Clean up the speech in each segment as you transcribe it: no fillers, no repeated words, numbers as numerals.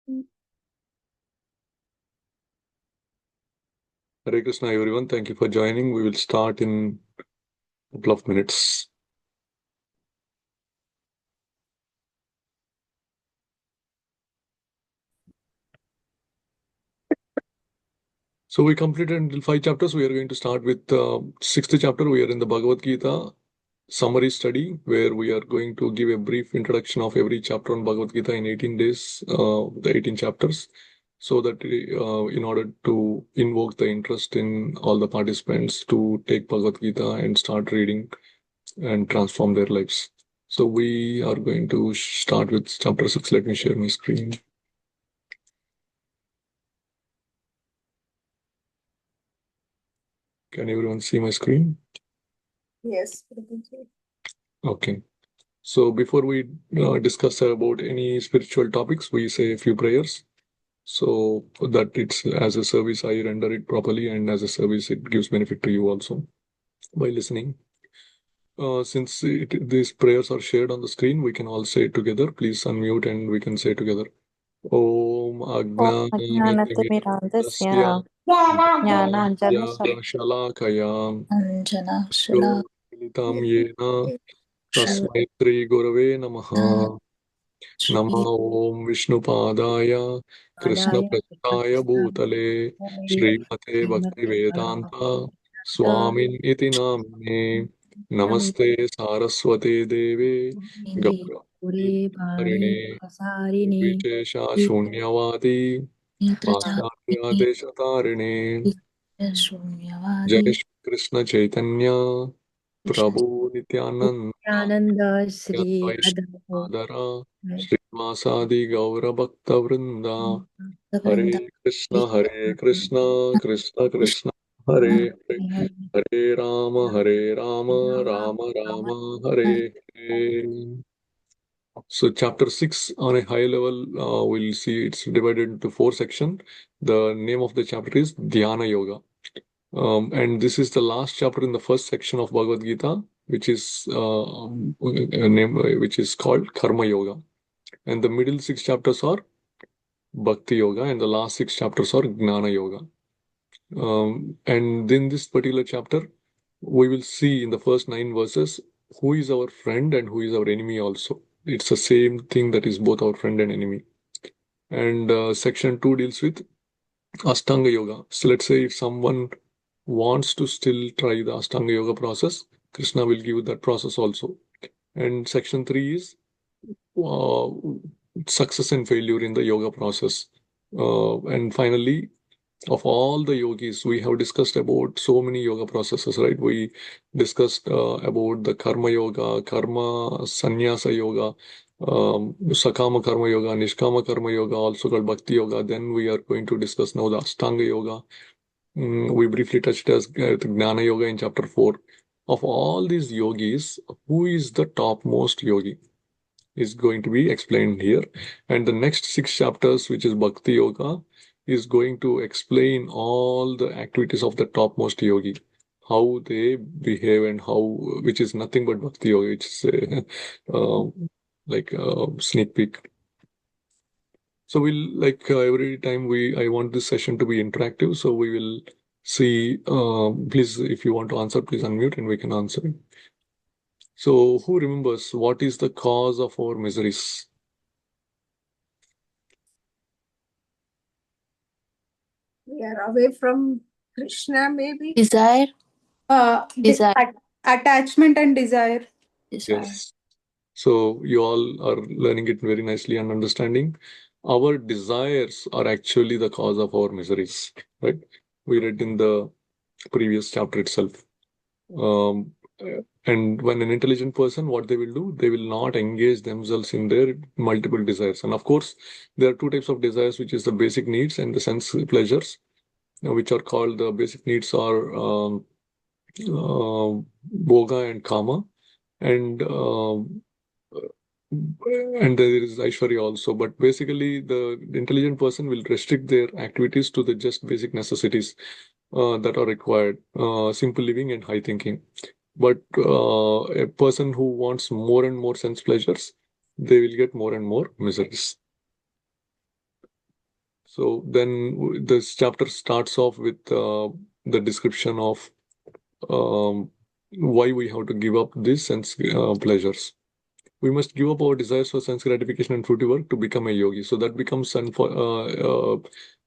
Hare Krishna, everyone. Thank you for joining. We will start in a couple of minutes. So we completed until 5 chapters. We are going to start with the 6th chapter. We are in the Bhagavad-gita summary study, where we are going to give a brief introduction of every chapter on Bhagavad-gita in 18 days, the 18 chapters, so that in order to invoke the interest in all the participants to take Bhagavad-gita and start reading and transform their lives. So we are going to start with chapter 6. Let me share my screen. Can everyone see my screen? Yes. Okay. So before we discuss about any spiritual topics, we say a few prayers. So that it's as a service, I render it properly, and as a service, it gives benefit to you also by listening. Since these prayers are shared on the screen, we can all say it together. Please unmute and we can say together. Om अज्ञानतिमिरान्धस्य Ajnanatimirandasya ज्ञानाञ्जनशलाकया Shalakaya Militam Yena Tasmai Shri Gurave Namaha. Nama Om Vishnupadaya Krishna Prastaya Bhutale Srimate Bhakti Vedanta Swamin Iti Namine Namaste Saraswate Deve Gaurani Vishesha Shunyavadi Paschatya Deshatarine Jai Shri Krishna Chaitanya Prabhu Nityananda Anand Shri Adara Srimasadi Gaura Bhakta Vrinda Hare Krishna Krishna Krishna Hare Hare Hare Rama Rama Rama Hare Hare. So chapter 6 on a high level, we'll see it's divided into 4 sections. The name of the chapter is Dhyana Yoga. And this is the last chapter in the first section of Bhagavad Gita, which is which is called Karma Yoga. And the middle 6 chapters are Bhakti Yoga, and the last 6 chapters are Gnana Yoga. And in this particular chapter, we will see in the first 9 verses who is our friend and who is our enemy also. It's the same thing that is both our friend and enemy. And section 2 deals with Ashtanga Yoga. So let's say if someone wants to still try the Ashtanga Yoga process, Krishna will give that process also. And section 3 is success and failure in the yoga process. And finally, of all the yogis, we have discussed about so many yoga processes, right? We discussed about the karma yoga, karma sannyasa yoga, sakama karma yoga, nishkama karma yoga, also called bhakti yoga. Then we are going to discuss now the ashtanga yoga. We briefly touched as Gnana Yoga in chapter 4. Of all these yogis, who is the topmost yogi is going to be explained here. And the next 6 chapters, which is Bhakti Yoga, is going to explain all the activities of the topmost yogi, how they behave and how, which is nothing but Bhakti Yoga, which is like a sneak peek. So we'll every time I want this session to be interactive. So we will see, please, if you want to answer, please unmute and we can answer it. So who remembers what is the cause of our miseries? We are away from Krishna, maybe. desire Desire. attachment and desire. Yes. So you all are learning it very nicely and understanding. Our desires are actually the cause of our miseries, right? We read in the previous chapter itself. And when an intelligent person, what they will do, they will not engage themselves in their multiple desires. And of course, there are 2 types of desires, which is the basic needs and the sense pleasures, which are called the basic needs are Bhoga and Kama. And there is Aishwarya also, but basically the intelligent person will restrict their activities to the just basic necessities that are required, simple living and high thinking. But a person who wants more and more sense pleasures, they will get more and more miseries. So then this chapter starts off with the description of why we have to give up these sense pleasures. We must give up our desires for sense gratification and fruity work to become a yogi. So that becomes,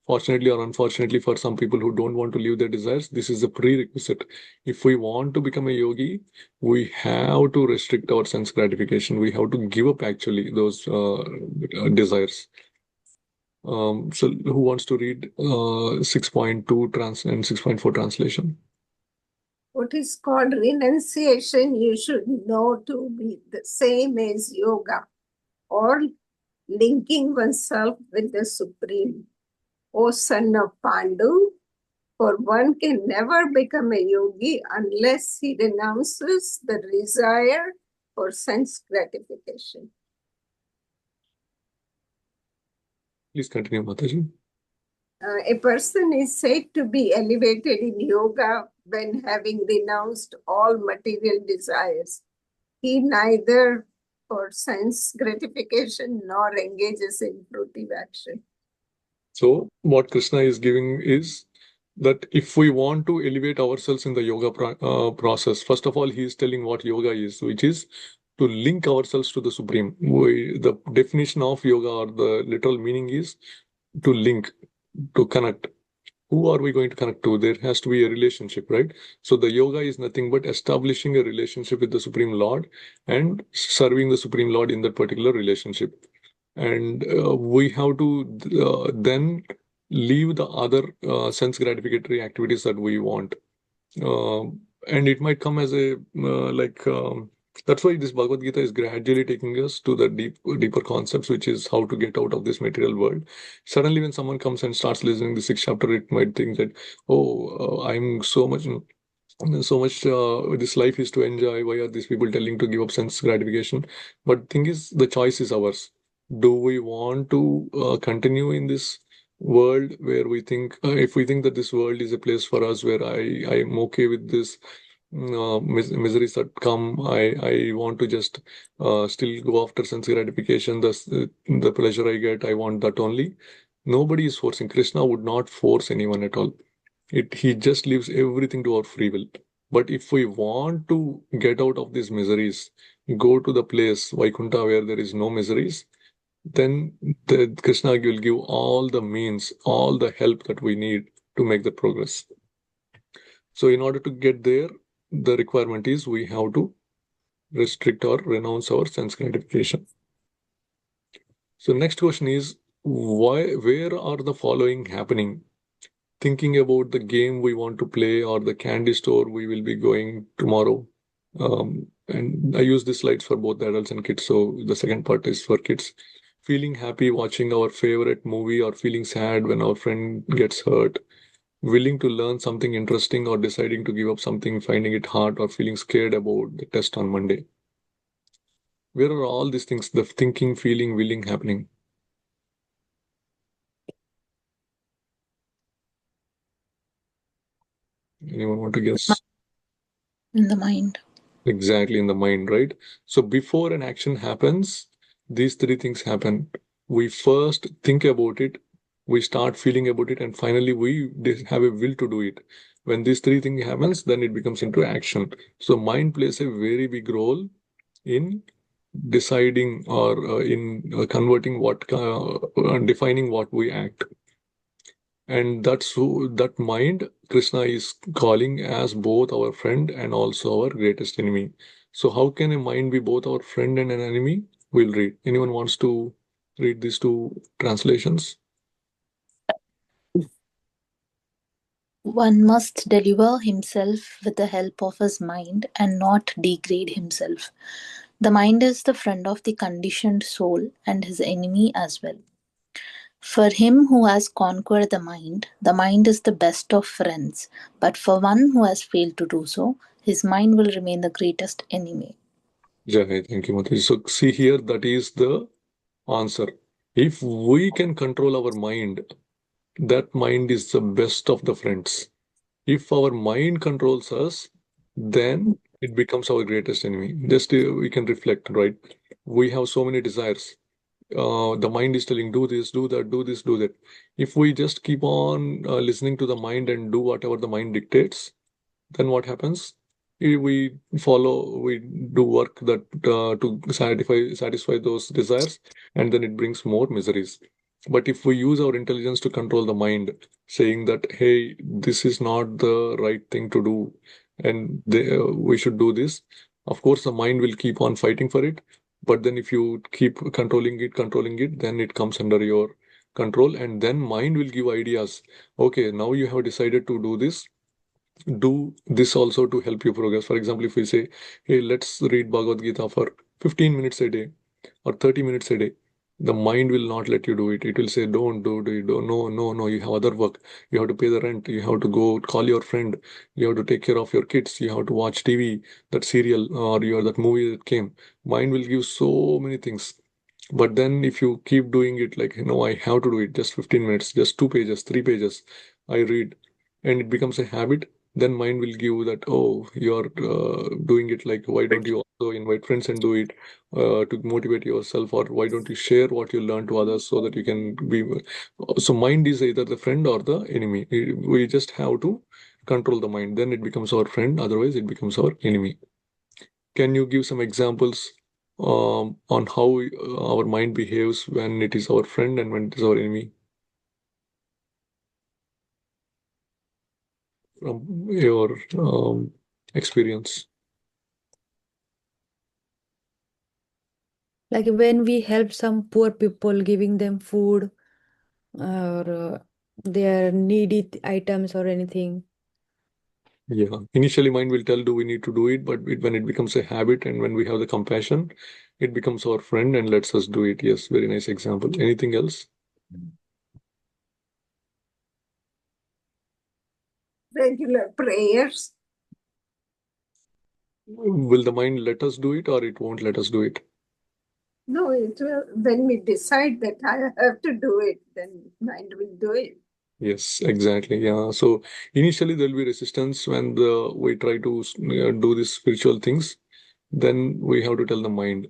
fortunately or unfortunately, for some people who don't want to leave their desires, this is a prerequisite. If we want to become a yogi, we have to restrict our sense gratification. We have to give up actually those desires. So who wants to read 6.2 and 6.4 translation? What is called renunciation, you should know to be the same as yoga, or linking oneself with the Supreme. O son of Pandu, for one can never become a yogi unless he renounces the desire for sense gratification. Please continue, Mataji. A person is said to be elevated in yoga when having renounced all material desires. He neither for sense gratification nor engages in fruitive action. So what Krishna is giving is that if we want to elevate ourselves in the yoga process, first of all, he is telling what yoga is, which is to link ourselves to the Supreme. The definition of yoga, or the literal meaning, is to link, to connect. Who are we going to connect to? There has to be a relationship, right? So the yoga is nothing but establishing a relationship with the Supreme Lord and serving the Supreme Lord in that particular relationship. And we have to then leave the other sense gratificatory activities that we want. And it might come as a that's why this Bhagavad Gita is gradually taking us to the deeper concepts, which is how to get out of this material world. Suddenly, when someone comes and starts listening the sixth chapter, it might think that, oh, I'm so much. This life is to enjoy. Why are these people telling to give up sense gratification? But thing is, the choice is ours. Do we want to continue in this world where we think, if we think that this world is a place for us where I'm okay with this miseries that come, I want to just still go after sense gratification, the pleasure I get, I want that only. Nobody is forcing. Krishna would not force anyone at all. He just leaves everything to our free will. But if we want to get out of these miseries, go to the place Vaikuntha where there is no miseries, then Krishna will give all the means, all the help that we need to make the progress. So in order to get there, the requirement is we have to restrict or renounce our sense gratification. So next question is, where are the following happening? Thinking about the game we want to play or the candy store we will be going tomorrow. And I use these slides for both the adults and kids. So the second part is for kids. Feeling happy watching our favorite movie, or feeling sad when our friend gets hurt. Willing to learn something interesting, or deciding to give up something, finding it hard, or feeling scared about the test on Monday. Where are all these things, the thinking, feeling, willing happening? Anyone want to guess? In the mind. Exactly, in the mind, right? So before an action happens, these three things happen. We first think about it, we start feeling about it, and finally we have a will to do it. When these three things happens, then it becomes into action. So mind plays a very big role in deciding, or in converting defining what we act. And that mind Krishna is calling as both our friend and also our greatest enemy. So how can a mind be both our friend and an enemy? We'll read. Anyone wants to read these two translations? One must deliver himself with the help of his mind and not degrade himself. The mind is the friend of the conditioned soul and his enemy as well. For him who has conquered the mind is the best of friends. But for one who has failed to do so, his mind will remain the greatest enemy. Jai, thank you, Mataji. So see here, that is the answer. If we can control our mind, that mind is the best of the friends. If our mind controls us, then it becomes our greatest enemy. Just we can reflect, right? We have so many desires. the mind is telling, do this, do that, do this, do that. If we just keep on listening to the mind and do whatever the mind dictates, then what happens? We do work that to satisfy those desires, and then it brings more miseries. But if we use our intelligence to control the mind, saying that, hey, this is not the right thing to do, and we should do this, of course, the mind will keep on fighting for it. But then if you keep controlling it, then it comes under your control, and then mind will give ideas. Okay, now you have decided to do this also to help you progress. For example, if we say, hey, let's read Bhagavad-gita for 15 minutes a day or 30 minutes a day, the mind will not let you do it. It will say, don't do it. Don't, no, no, no, you have other work. You have to pay the rent. You have to go call your friend. You have to take care of your kids. You have to watch TV, that serial or that movie that came. Mind will give so many things. But then if you keep doing it like, I have to do it just 15 minutes, just 2 pages, 3 pages, I read, and it becomes a habit, then mind will give that, oh, you're doing it, like, why don't you also invite friends and do it to motivate yourself, or why don't you share what you learn to others so that you can be. So mind is either the friend or the enemy. We just have to control the mind, then it becomes our friend, otherwise it becomes our enemy. Can you give some examples on how our mind behaves when it is our friend and when it is our enemy, from your experience? Like when we help some poor people, giving them food or their needy items or anything. Yeah, initially mind will tell, do we need to do it? But when it becomes a habit and when we have the compassion, it becomes our friend and lets us do it. Yes, very nice example. Anything else? Regular prayers. Will the mind let us do it, or it won't let us do it? No, it will, when we decide that I have to do it, then mind will do it. Yes, exactly. Yeah. So initially there'll be resistance when we try to do these spiritual things. Then we have to tell the mind.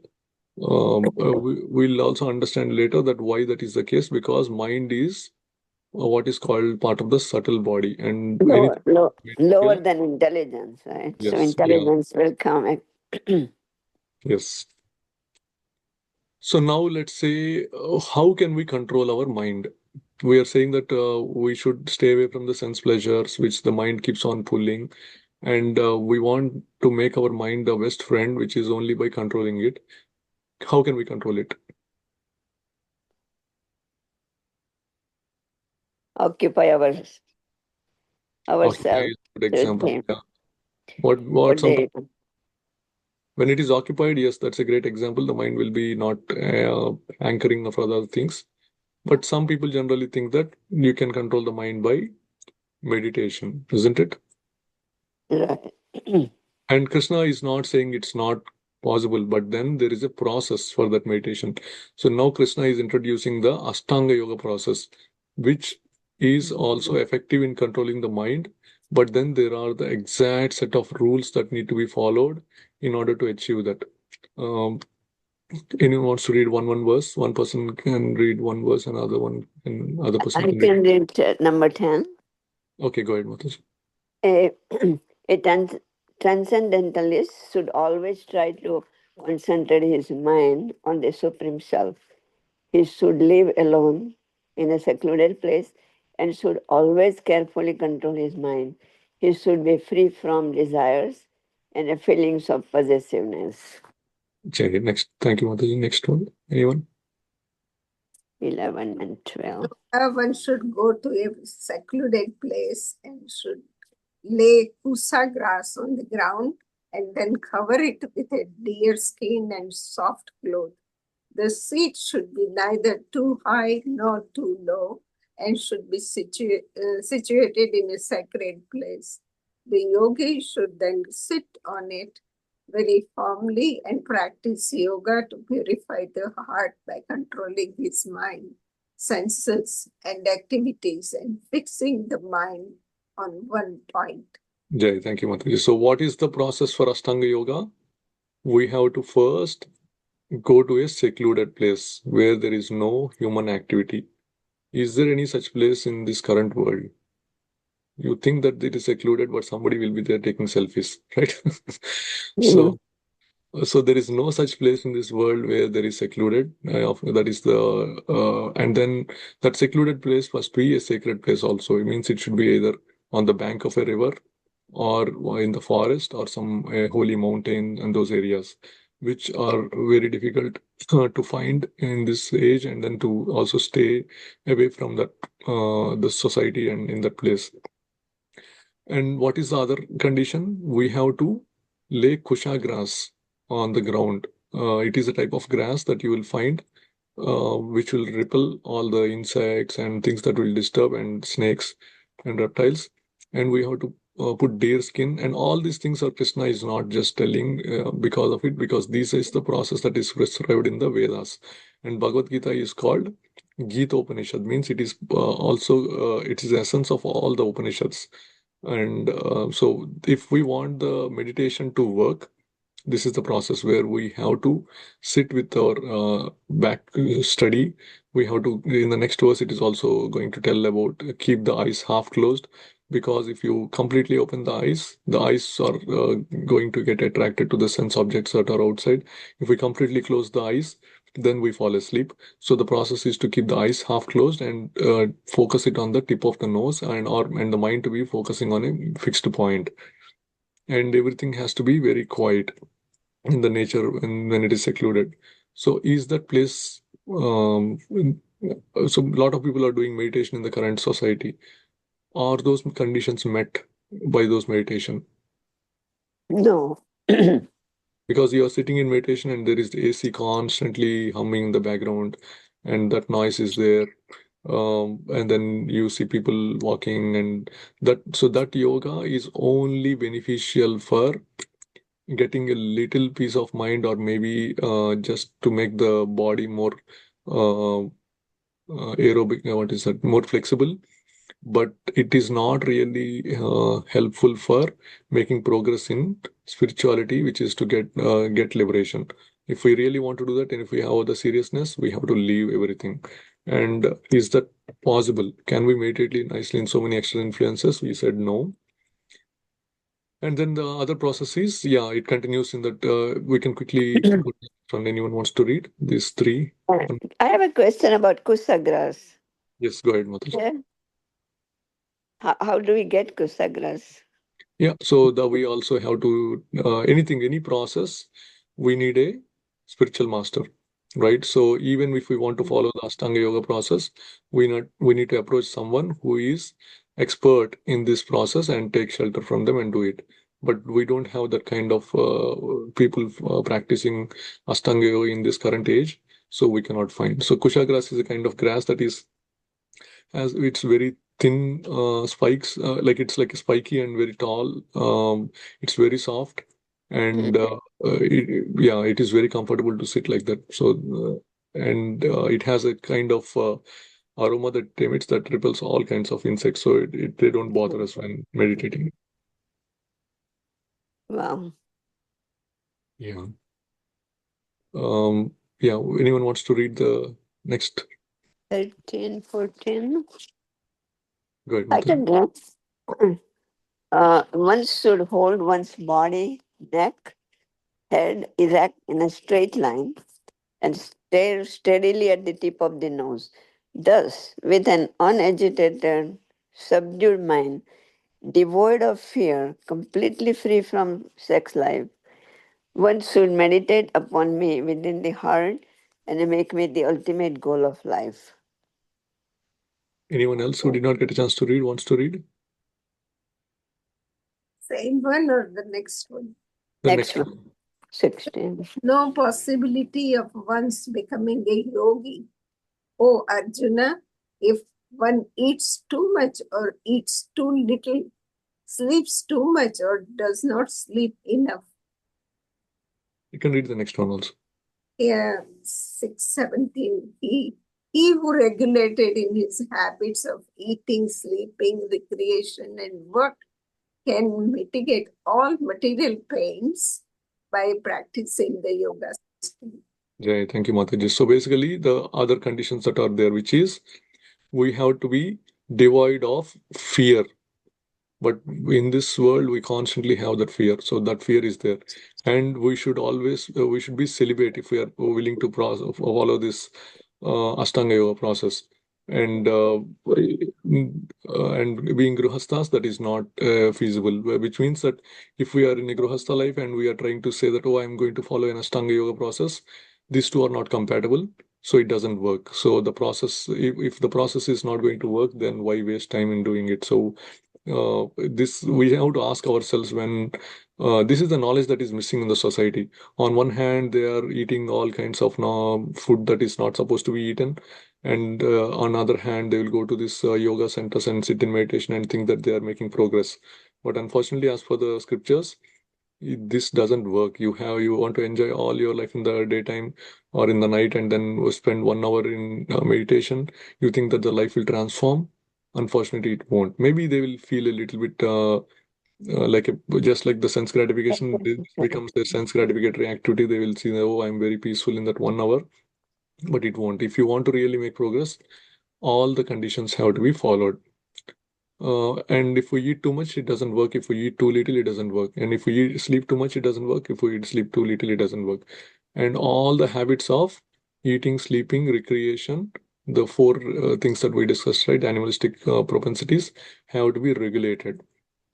We'll also understand later that why that is the case, because mind is what is called part of the subtle body, and anything. Lower Yeah. than intelligence, right? So Yes. Yeah. intelligence will come. Yes. So now let's say, how can we control our mind? We are saying that we should stay away from the sense pleasures, which the mind keeps on pulling, and we want to make our mind the best friend, which is only by controlling it. How can we control it? Occupy Occupy ourselves is a good with example. him. Yeah. What But sometimes they, when it is occupied, yes, that's a great example. The mind will be not anchoring for other things. But some people generally think that you can control the mind by meditation, isn't it? right. And Krishna is not saying it's not possible, but then there is a process for that meditation. So now Krishna is introducing the Ashtanga Yoga process, which is also effective in controlling the mind. But then there are the exact set of rules that need to be followed in order to achieve that. Um, Anyone wants to read one verse? One person can read one verse, other person I can read. can read number 10. Okay, go ahead, Mataji. A, a transcendentalist should always try to concentrate his mind on the Supreme Self. He should live alone in a secluded place and should always carefully control his mind. He should be free from desires and the feelings of possessiveness. Okay, next. Thank you, Mataji. Next one. Anyone? 11 and 12. One should go to a secluded place and should lay kusa grass on the ground and then cover it with a deer skin and soft cloth. The seat should be neither too high nor too low and should be situated in a sacred place. The yogi should then sit on it very firmly and practice yoga to purify the heart by controlling his mind, senses, and activities and fixing the mind on one point. Jai, thank you, Mataji. So what is the process for Ashtanga Yoga? We have to first go to a secluded place where there is no human activity. Is there any such place in this current world? You think that it is secluded, but somebody will be there taking selfies, right? Mhm. So, so there is no such place in this world where there is secluded. That is the and then that secluded place must be a sacred place also. It means it should be either on the bank of a river or in the forest or some holy mountain and those areas, which are very difficult to find in this age, and then to also stay away from that the society and in that place. And what is the other condition? We have to lay kusha grass on the ground. It is a type of grass that you will find which will repel all the insects and things that will disturb, and snakes and reptiles. And we have to put deer skin, and all these things are Krishna is not just telling because of it, because this is the process that is prescribed in the Vedas. And Bhagavad Gita is called Gita Upanishad, means it is also it is the essence of all the Upanishads. And so if we want the meditation to work, this is the process where we have to sit with our back study. We have to, in the next verse, it is also going to tell about keep the eyes half closed, because if you completely open the eyes are going to get attracted to the sense objects that are outside. If we completely close the eyes, then we fall asleep. So the process is to keep the eyes half closed and focus it on the tip of the nose, and the mind to be focusing on a fixed point, and everything has to be very quiet in the nature when it is secluded. So is that place so a lot of people are doing meditation in the current society. Are those conditions met by those meditation? No. Because you are sitting in meditation and there is the AC constantly humming in the background, and that noise is there. And then you see people walking, and that yoga is only beneficial for getting a little peace of mind, or maybe just to make the body more uh, aerobic, what is that, more flexible. But it is not really helpful for making progress in spirituality, which is to get liberation. If we really want to do that, and if we have the seriousness, we have to leave everything. And is that possible? Can we meditate nicely in so many external influences? We said no. And then the other process is, yeah, it continues in that we can quickly put from anyone wants to read these three. I have a question about kusagras. Yes, go ahead, Mataji. Yeah. How do we get kusagras? Yeah, so we also have to any process, we need a spiritual master, right? So even if we want to follow the Ashtanga Yoga process, we need to approach someone who is expert in this process and take shelter from them and do it. But we don't have that kind of people practicing Ashtanga Yoga in this current age, so we cannot find. So Kusha grass is a kind of grass that is as it's very thin spikes, like it's like spiky and very tall. It's very soft, and yeah, it is very comfortable to sit like that. So, and it has a kind of aroma that emits that repels all kinds of insects. So they don't bother us when meditating. Wow. Yeah. Yeah. Anyone wants to read the next? 13, 14. Go ahead, I Mataji. can go. One should hold one's body, neck, head erect in a straight line and stare steadily at the tip of the nose. Thus, with an unagitated, subdued mind, devoid of fear, completely free from sex life, one should meditate upon me within the heart and make me the ultimate goal of life. Anyone else who did not get a chance to read wants to read Same one or the next one? the Next next one, one? 16. No possibility of one's becoming a yogi. Oh, Arjuna, if one eats too much or eats too little, sleeps too much or does not sleep enough. You can read the next one also. Yeah, 617. He who regulated in his habits of eating, sleeping, recreation, and work can mitigate all material pains by practicing the yoga system. Jai, thank you, Mataji. So basically, the other conditions that are there, which is we have to be devoid of fear. But in this world, we constantly have that fear. So that fear is there, and we should always we should be celibate if we are willing to follow this Ashtanga Yoga process. And and being grihasthas, that is not feasible. Which means that if we are in a grihastha life and we are trying to say that, oh, I'm going to follow an Ashtanga Yoga process, these two are not compatible, so it doesn't work. So the process, if the process is not going to work, then why waste time in doing it? So this we have to ask ourselves when this is the knowledge that is missing in the society. On one hand, they are eating all kinds of food that is not supposed to be eaten, and on other hand, they will go to this yoga centers and sit in meditation and think that they are making progress. But unfortunately, as for the scriptures, this doesn't work. You want to enjoy all your life in the daytime or in the night, and then spend 1 hour in meditation. You think that the life will transform. Unfortunately, it won't. Maybe they will feel a little bit like just like the sense gratification. This becomes their sense gratificatory activity. They will see, oh, I'm very peaceful in that 1 hour, but it won't. If you want to really make progress, all the conditions have to be followed. And if we eat too much, it doesn't work. If we eat too little, it doesn't work. And if we sleep too much, it doesn't work. If we sleep too little, it doesn't work. And all the habits of eating, sleeping, recreation, the four things that we discussed, right? Animalistic propensities have to be regulated.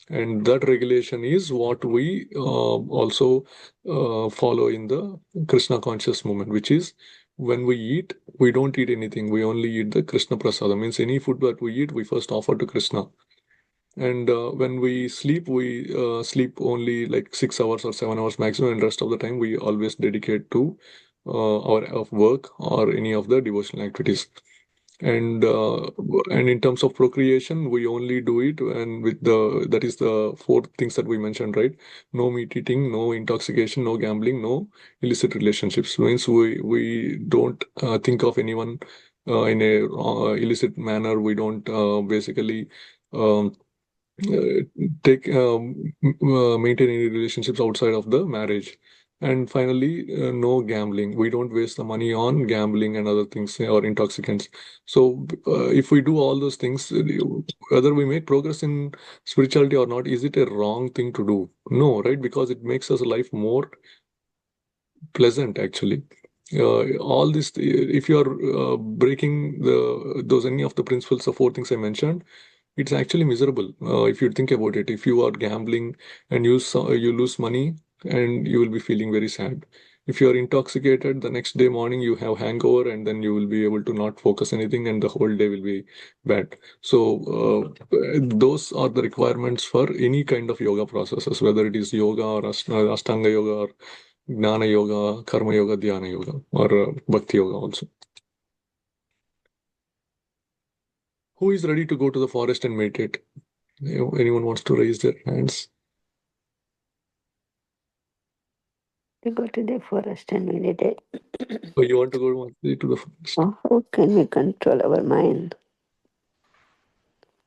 And that regulation is what we also follow in the Krishna conscious movement, which is when we eat, we don't eat anything. We only eat the Krishna prasada. Means any food that we eat, we first offer to Krishna. And when we sleep only like 6 hours or 7 hours maximum, and rest of the time we always dedicate to our of work or any of the devotional activities. And in terms of procreation, we only do it and with the that is the four things that we mentioned, right? No meat eating, no intoxication, no gambling, no illicit relationships. Means we don't think of anyone in a illicit manner. We don't basically um, uh, take maintain any relationships outside of the marriage. And finally, no gambling. We don't waste the money on gambling and other things or intoxicants. So if we do all those things, whether we make progress in spirituality or not, is it a wrong thing to do? No, right? Because it makes us life more pleasant actually. All this, if you are breaking those any of the principles of four things I mentioned, it's actually miserable. If you think about it, if you are gambling and you lose money, and you will be feeling very sad. If you are intoxicated, the next day morning you have hangover, and then you will be able to not focus anything, and the whole day will be bad. So those are the requirements for any kind of yoga processes, whether it is yoga or Ashtanga yoga or Gnana Yoga, Karma Yoga, Dhyana Yoga, or Bhakti Yoga also. Who is ready to go to the forest and meditate? Anyone wants to raise their hands? To go to the forest and meditate. So you want to go to the forest? How can we control our mind?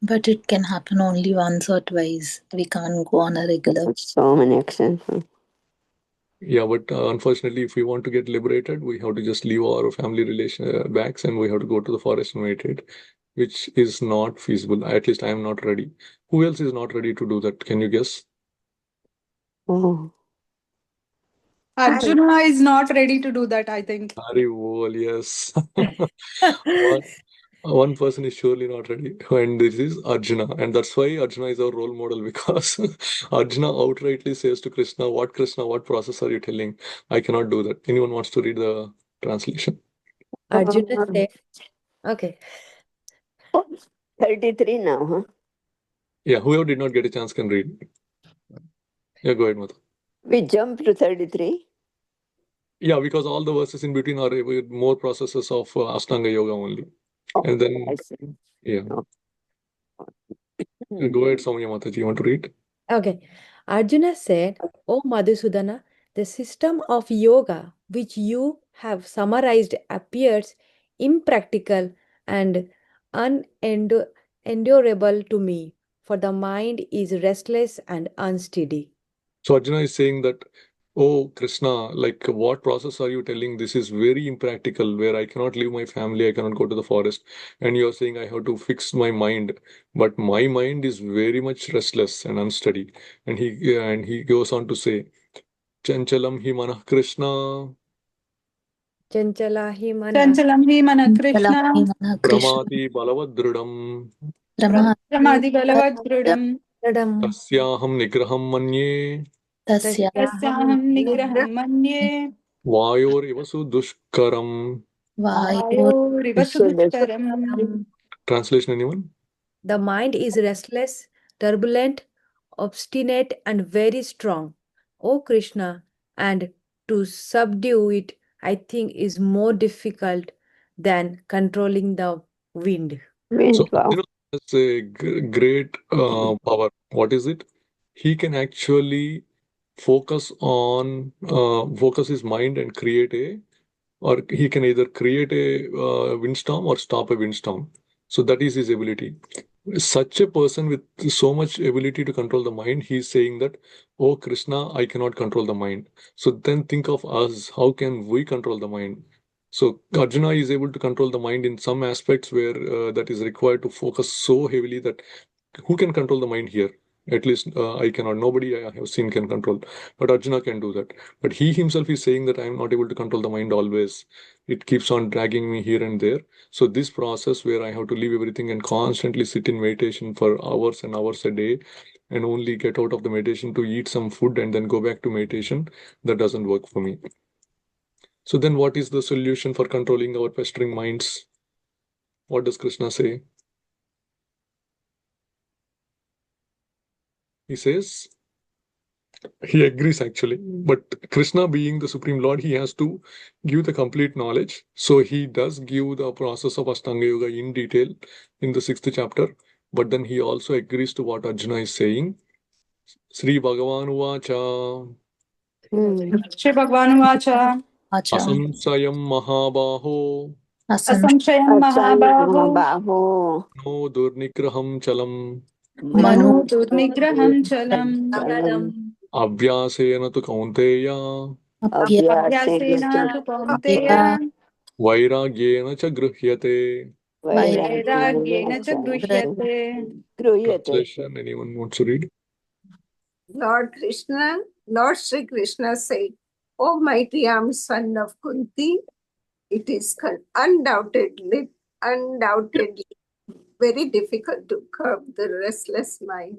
But it can happen only once or twice. We can't go on a regular. So many actions. Yeah, but unfortunately, if we want to get liberated, we have to just leave our family relation backs, and we have to go to the forest and meditate, which is not feasible. At least I am not ready. Who else is not ready to do that? Can you guess? Oh, Arjuna is not ready to do that, I think. Haribol, yes. One person is surely not ready, and this is Arjuna, and that's why Arjuna is our role model because Arjuna outrightly says to Krishna, what process are you telling? I cannot do that." Anyone wants to read the translation? Arjuna said, okay. 33 now, huh? Yeah, whoever did not get a chance can read. Yeah, go ahead, Mata. We jump to 33. Yeah, because all the verses in between are more processes of Ashtanga Yoga only. Oh, And then, I see. yeah. Oh. Go ahead, Soumya Mataji, you want to read? Okay. Arjuna said, O Madhusudana, the system of yoga which you have summarized appears impractical and unendurable to me, for the mind is restless and unsteady. So Arjuna is saying that, oh Krishna, like what process are you telling? This is very impractical, where I cannot leave my family, I cannot go to the forest, and you're saying I have to fix my mind, but my mind is very much restless and unsteady. And he goes on to say, Chanchalam hi manah Krishna, Chanchala hi manah Chanchalam hi mana Krishna. Chalam mana Krishna. Pramati balavadridam, Brahmadi Pramadi Balavat Dridam. Pradam tasyaham nigraham manye, tasya Tasyaham Tasyaham Nigraham Manye. vayor ivasu dushkaram. vayor Vayo Rivasu. Translation, anyone? The mind is restless, turbulent, obstinate, and very strong. O Krishna, and to subdue it, I think, is more difficult than controlling the wind. So Wind, wow. Arjuna has a great power. What is it? He can actually focus his mind and create or he can either create a windstorm or stop a windstorm. So that is his ability. Such a person with so much ability to control the mind, he's saying that, oh Krishna, I cannot control the mind. So then think of us. How can we control the mind? So Arjuna is able to control the mind in some aspects where that is required to focus so heavily that who can control the mind here? At least I cannot. Nobody I have seen can control, but Arjuna can do that. But he himself is saying that I am not able to control the mind always. It keeps on dragging me here and there. So this process where I have to leave everything and constantly sit in meditation for hours and hours a day, and only get out of the meditation to eat some food and then go back to meditation, that doesn't work for me. So then what is the solution for controlling our pestering minds? What does Krishna say? He says, he agrees actually, but Krishna being the Supreme Lord, he has to give the complete knowledge. So he does give the process of Ashtanga Yoga in detail in the 6th chapter, but then he also agrees to what Arjuna is saying. Sri Bhagavan Uvacha Shri Bhagwan Vacha. acha Asamsayam Mahabaho asanch Asamshayam Asaya Mahabaho. Mahabaho. No Durnigraham Chalam manu Mano Durnigraham Chalam. Chalam. Abhyasena tu Kaunteya apya Abhyasena Abhyasena tu Kaunteya. Vairagyena cha Gruhyate. Vairagyena cha Vairagyena Grishyate. Gruyate. Translation, anyone wants to read? Lord Sri Krishna said, O mighty armed son of Kunti, it is undoubtedly very difficult to curb the restless mind,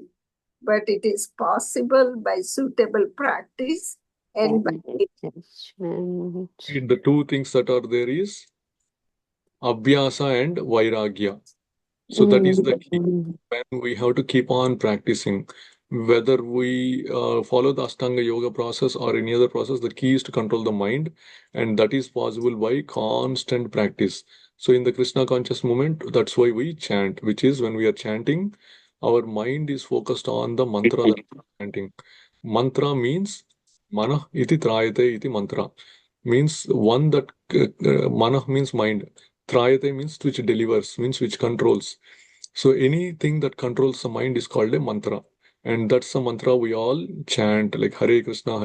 but it is possible by suitable practice and by Judgment. The two things that are there is Abhyasa and Vairagya. So that is the key. When we have to keep on practicing, whether we follow the Ashtanga Yoga process or any other process, the key is to control the mind, and that is possible by constant practice. So in the Krishna conscious movement, that's why we chant, which is when we are chanting, our mind is focused on the mantra that we are chanting. Mantra means mana iti trayate iti mantra. Means one that mana means mind. Trayate means which delivers, means which controls. So anything that controls the mind is called a mantra. And that's the mantra we all chant like Hare Krishna,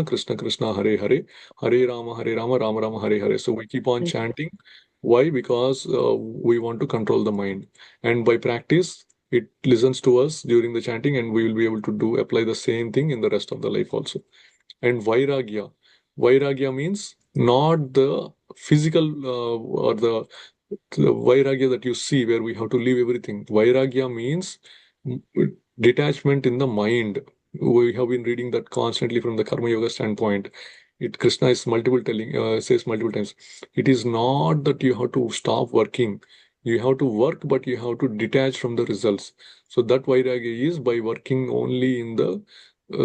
Krishna Krishna, Hare Hare, Hare Rama, Rama Rama, Hare Hare. So we keep on chanting. Why? Because we want to control the mind. And by practice, it listens to us during the chanting, and we will be able to apply the same thing in the rest of the life also. And Vairagya means not the physical or the Vairagya that you see where we have to leave everything. Vairagya means mm, detachment in the mind. We have been reading that constantly from the Karma Yoga standpoint. Krishna is says multiple times. It is not that you have to stop working. You have to work, but you have to detach from the results. So that Vairagya is by working only in the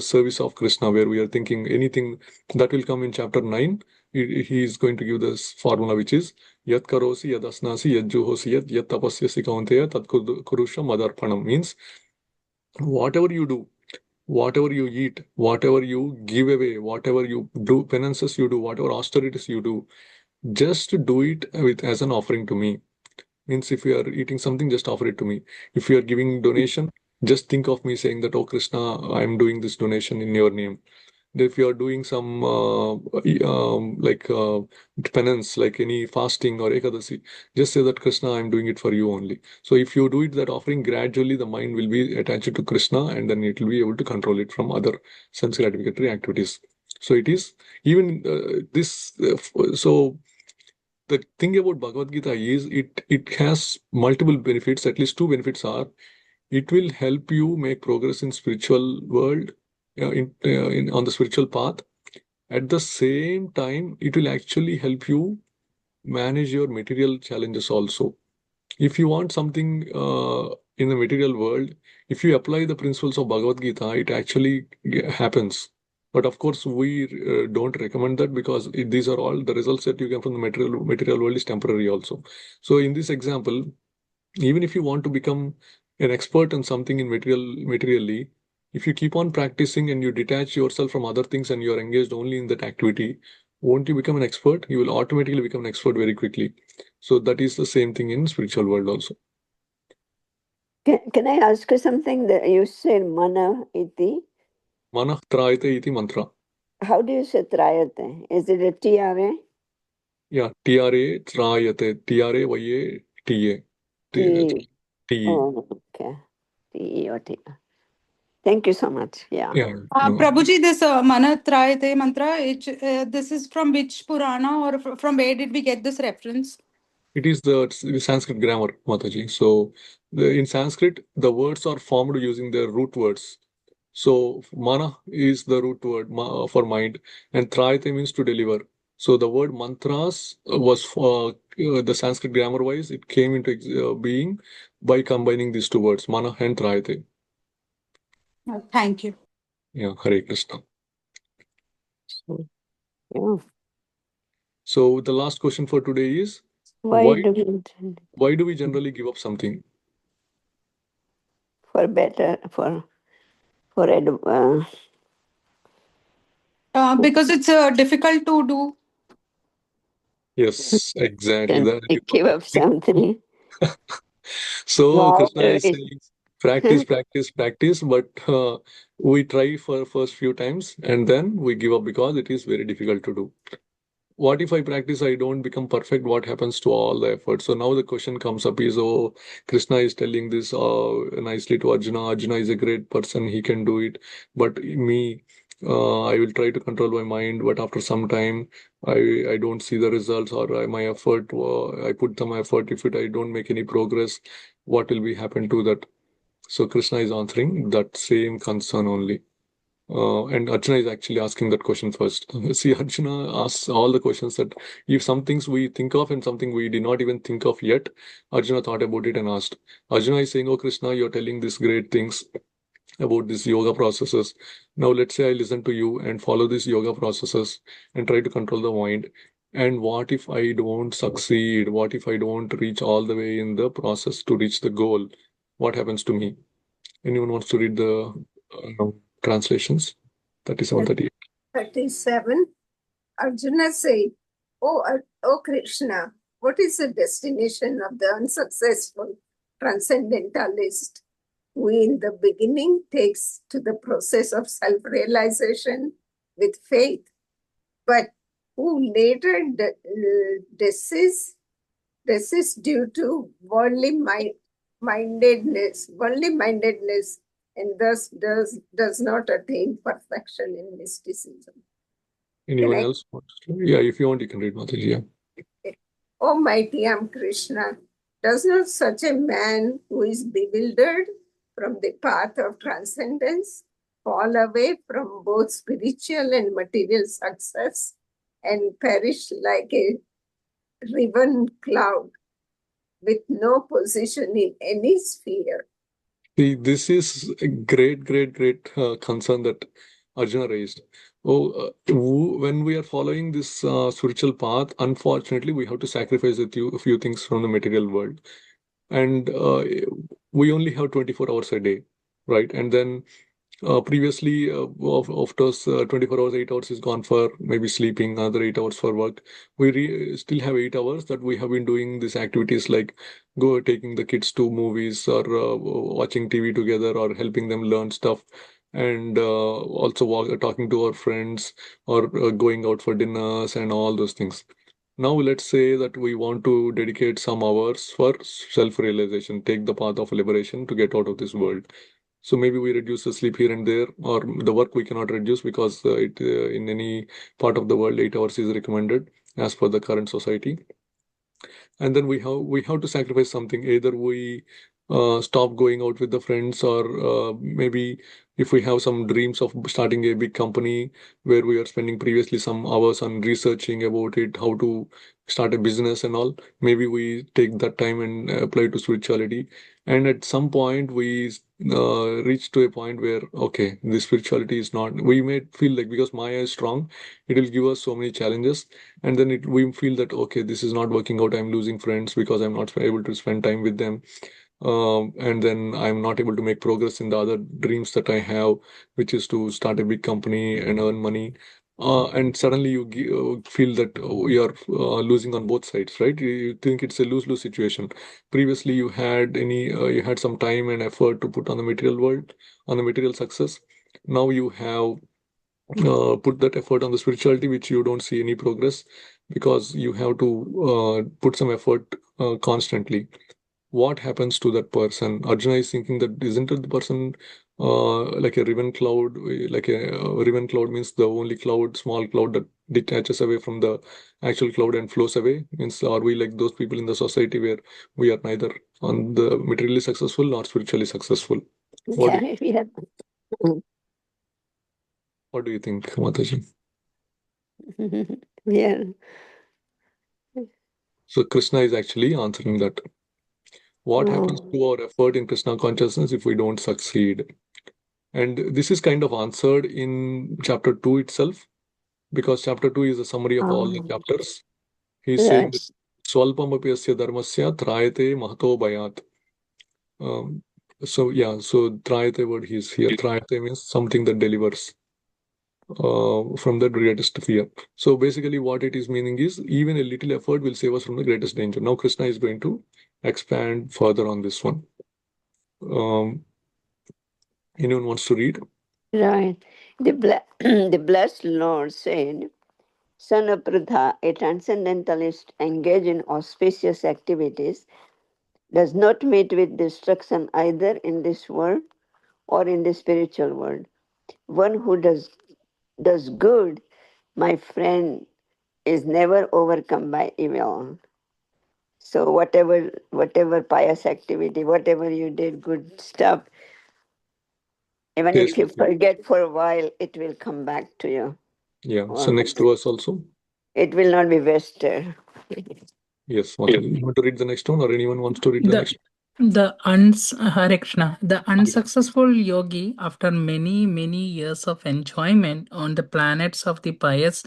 service of Krishna, where we are thinking anything that will come in chapter 9. He is going to give this formula, which is Yat karosi, yat asnasi, yat juhosi, yat tapasyasi kaunteya, tat kurusha madarpanam. Means whatever you do, whatever you eat, whatever you give away, whatever you do, penances you do, whatever austerities you do, just do it with as an offering to me. Means if you are eating something, just offer it to me. If you are giving donation, just think of me saying that, oh Krishna, I am doing this donation in your name. If you are doing some penance, like any fasting or ekadasi, just say that Krishna, I'm doing it for you only. So if you do it, that offering, gradually the mind will be attached to Krishna, and then it will be able to control it from other sense gratificatory activities. So it is even so the thing about Bhagavad-gita is it has multiple benefits. At least two benefits are: it will help you make progress in spiritual world, on the spiritual path. At the same time, it will actually help you manage your material challenges also. If you want something in the material world, if you apply the principles of Bhagavad Gita, it actually happens. But of course, we don't recommend that, because these are all the results that you get from the material world is temporary also. So in this example, even if you want to become an expert in something in materially, if you keep on practicing and you detach yourself from other things and you are engaged only in that activity, won't you become an expert? You will automatically become an expert very quickly. So that is the same thing in spiritual world also. Can I ask you something? That you said mana iti. Manah trayate iti mantra. How do you say trayate? Is it a TRA? Yeah, TRA trayate. TRAYA TA. T. T. Oh, okay. T or T. Thank you so much. Yeah. Yeah. No. Prabhuji, this Manatrayate mantra, this is from which Purana, or from where did we get this reference? It is the Sanskrit grammar, Mataji. So in Sanskrit, the words are formed using their root words. So mana is the root word for mind, and trayate means to deliver. So the word mantras was the Sanskrit grammar wise, it came into being by combining these two words, mana and trayate. Thank you. Yeah, Hare Krishna. Yeah. So the last question for today is, Why why do we generally give up something? for better Because it's difficult to do. Yes, exactly. can That we give up something? So No, Krishna is saying, practice, practice, practice, but we try for first few times and then we give up because it is very difficult to do. What if I practice, I don't become perfect? What happens to all the effort? So now the question comes up is, oh, Krishna is telling this nicely to Arjuna. Arjuna is a great person, he can do it. But me, I will try to control my mind, but after some time, I don't see the results, or my effort, I put some effort. If I don't make any progress, what will be happen to that? So Krishna is answering that same concern only. And Arjuna is actually asking that question first. See, Arjuna asks all the questions that if some things we think of and something we did not even think of yet, Arjuna thought about it and asked. Arjuna is saying, oh, Krishna, you're telling these great things about these yoga processes. Now, let's say I listen to you and follow these yoga processes and try to control the mind. And what if I don't succeed? What if I don't reach all the way in the process to reach the goal? What happens to me? Anyone wants to read the translations? 37, 38. 37. Arjuna said, O Krishna, what is the destination of the unsuccessful transcendentalist who in the beginning takes to the process of self-realization with faith, but who later desists due to mindedness, and thus does not attain perfection in mysticism. Anyone I- else wants to? Yeah, if you want, you can read Mataji. Yeah. O mighty Krishna, does not such a man who is bewildered from the path of transcendence fall away from both spiritual and material success and perish like a riven cloud with no position in any sphere? See, this is a great concern that Arjuna raised. Oh, when we are following this spiritual path, unfortunately, we have to sacrifice a few things from the material world. And we only have 24 hours a day, right? And then previously, of those 24 hours, 8 hours is gone for maybe sleeping, another 8 hours for work. We still have 8 hours that we have been doing these activities like taking the kids to movies, or watching TV together, or helping them learn stuff. and also talking to our friends or going out for dinners and all those things. Now, let's say that we want to dedicate some hours for self-realization, take the path of liberation to get out of this world. So maybe we reduce the sleep here and there, or the work we cannot reduce because in any part of the world, 8 hours is recommended as per the current society. And then we have to sacrifice something. Either we stop going out with the friends, or maybe if we have some dreams of starting a big company where we are spending previously some hours on researching about it, how to start a business and all, maybe we take that time and apply to spirituality. And at some point we reach to a point where, okay, this spirituality is not, we may feel like, because Maya is strong, it will give us so many challenges, and then we feel that, okay, this is not working out, I'm losing friends because I'm not able to spend time with them, and then I'm not able to make progress in the other dreams that I have, which is to start a big company and earn money. And suddenly you feel that you're losing on both sides, right? You think it's a lose-lose situation. Previously, you had some time and effort to put on the material world, on the material success. Now you have put that effort on the spirituality, which you don't see any progress because you have to put some effort constantly. What happens to that person? Arjuna is thinking that isn't it the person like a riven cloud? Like a riven cloud means the only cloud, small cloud that detaches away from the actual cloud and flows away. Means, are we like those people in the society where we are neither on the materially successful nor spiritually successful? What do Yeah, you, yeah. what do you think, Mataji? Yeah. So Krishna is actually answering that. What happens Oh. to our effort in Krishna consciousness if we don't succeed? And this is kind of answered in chapter 2 itself, because chapter 2 is a summary of all the Oh. chapters. He's saying Right. that Swalpam apyasya dharmasya trayate mahato bayat. So yeah, so trayate word he's here. Trayate means something that delivers from the greatest fear. So basically what it is meaning is even a little effort will save us from the greatest danger. Now Krishna is going to expand further on this one. Um, Anyone wants to read? Right. The blessed Lord said, Son of Pradha, a transcendentalist engaged in auspicious activities does not meet with destruction either in this world or in the spiritual world. One who does good, my friend, is never overcome by evil. So whatever pious activity, whatever you did, good stuff, even Yes, if you with you. forget for a while, it will come back to you. Yeah. So Or next verse also. it will not be wasted. Yes, Mataji. You want to read the next one, or anyone wants to read the next Hare Krishna, the one? unsuccessful yogi, after many years of enjoyment on the planets of the pious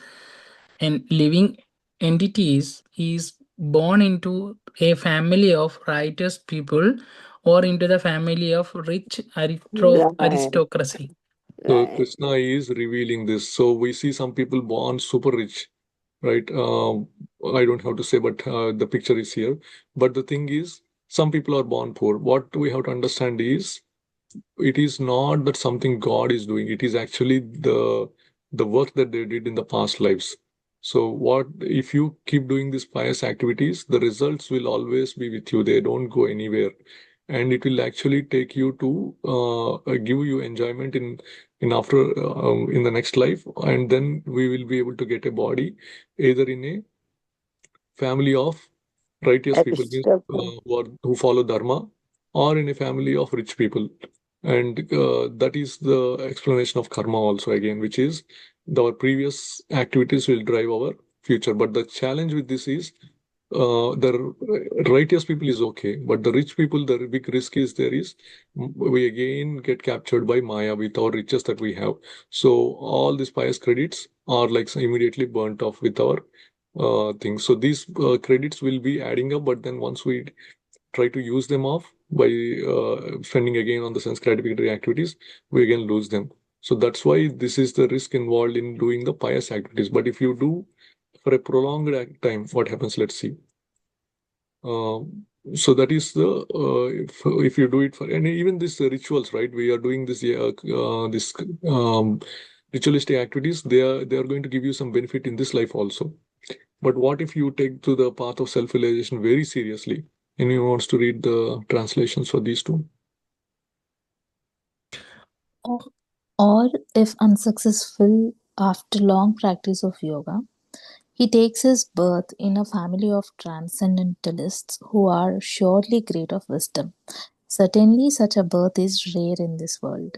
and living entities, is born into a family of righteous people or into the family of rich Right, aristocracy. So right. Krishna is revealing this. So we see some people born super rich, right? I don't have to say, but the picture is here. But the thing is, some people are born poor. What we have to understand is, it is not that something God is doing. It is actually the work that they did in the past lives. So what if you keep doing these pious activities, the results will always be with you. They don't go anywhere, and it will actually take you to give you enjoyment in after in the next life, and then we will be able to get a body either in a family of righteous That people, is means so. who follow dharma, or in a family of rich people. And that is the explanation of karma also, again, which is our previous activities will drive our future. But the challenge with this is the righteous people is okay, but the rich people, the big risk is there is we again get captured by Maya with our riches that we have. So all these pious credits are like immediately burnt off with our things. So these credits will be adding up, but then once we try to use them off by spending again on the sense gratificatory activities, we again lose them. So that's why this is the risk involved in doing the pious activities. But if you do for a prolonged time, what happens? Let's see. Uh, So that is the if you do it for, and even these rituals, right? We are doing this ritualistic activities. They are going to give you some benefit in this life also. But what if you take to the path of self-realization very seriously? Anyone wants to read the translations for these two? Or, or if unsuccessful after long practice of yoga, he takes his birth in a family of transcendentalists who are surely great of wisdom. Certainly, such a birth is rare in this world.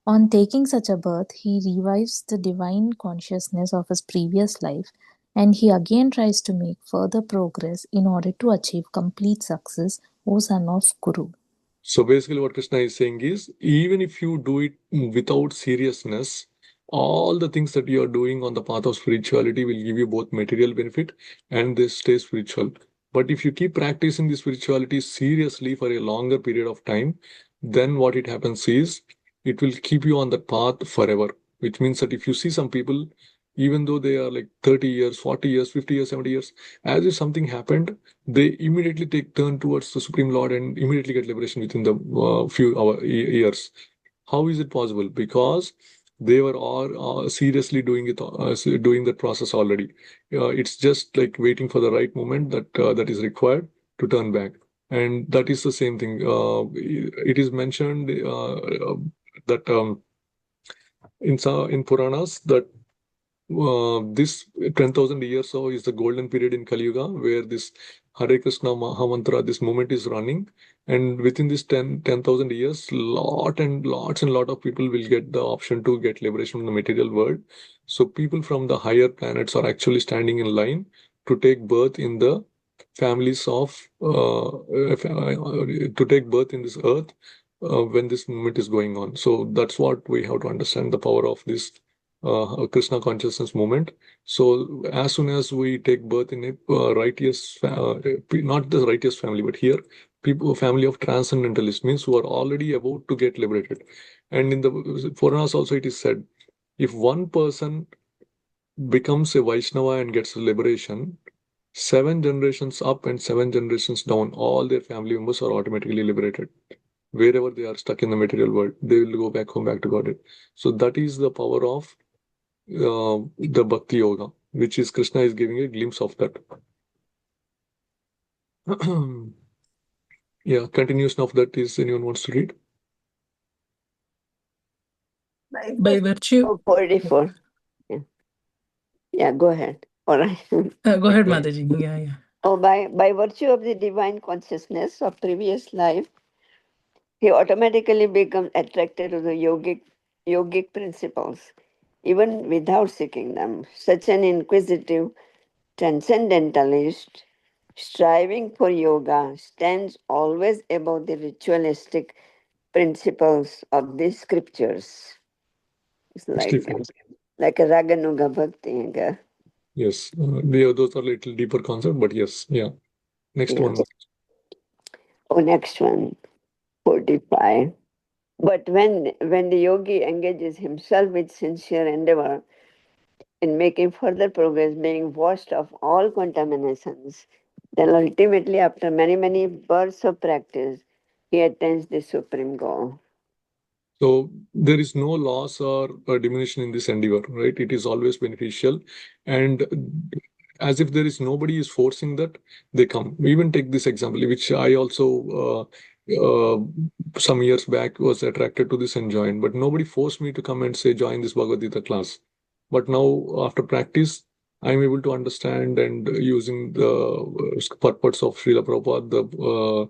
On taking such a birth, he revives the divine consciousness of his previous life and he again tries to make further progress in order to achieve complete success, O son of Kuru. So basically, what Krishna is saying is, even if you do it without seriousness, all the things that you are doing on the path of spirituality will give you both material benefit and they stay spiritual. But if you keep practicing the spirituality seriously for a longer period of time, then what it happens is it will keep you on that path forever. Which means that if you see some people, even though they are like 30 years, 40 years, 50 years, 70 years, as if something happened, they immediately take turn towards the Supreme Lord and immediately get liberation within the years. How is it possible? Because they were all seriously doing that process already. It's just like waiting for the right moment that is required to turn back. And that is the same thing. It is mentioned that in Puranas that this 10,000 years or is the golden period in Kali Yuga where this Hare Krishna Maha Mantra, this movement is running. And within this 10,000 years, lots and lot of people will get the option to get liberation from the material world. So people from the higher planets are actually standing in line to take birth in the families of, to take birth in this earth when this movement is going on. So that's what we have to understand the power of this Krishna consciousness movement. So as soon as we take birth in a righteous, not the righteous family, but here people, family of transcendentalists means who are already about to get liberated. And in the Puranas also it is said, if one person becomes a Vaishnava and gets liberation, 7 generations up and 7 generations down, all their family members are automatically liberated. Wherever they are stuck in the material world, they will go back home, back to Godhead. So that is the power of the Bhakti Yoga, which is Krishna is giving a glimpse of that. Yeah, continuation of that is anyone wants to read? By virtue, Oh, 44. Yeah. Yeah, go ahead. All right. go ahead, Mataji. Yeah. Oh, by virtue of the divine consciousness of previous life, he automatically becomes attracted to the yogic principles, even without seeking them. Such an inquisitive transcendentalist, striving for yoga, stands always above the ritualistic principles of the scriptures. It's 65. like a Raganuga Bhakti. Yes, those are little deeper concept, but yes, yeah. Next Yeah. one. Oh, next one, 45. But when the yogi engages himself with sincere endeavor in making further progress, being washed of all contaminations, then ultimately, after many, many births of practice, he attains the supreme goal. So there is no loss or diminution in this endeavor, right? It is always beneficial, and as if there is nobody is forcing that, they come. We even take this example, which I also some years back was attracted to this and joined, but nobody forced me to come and say join this Bhagavad-gita class. But now after practice, I'm able to understand and using the purports of Srila Prabhupada, the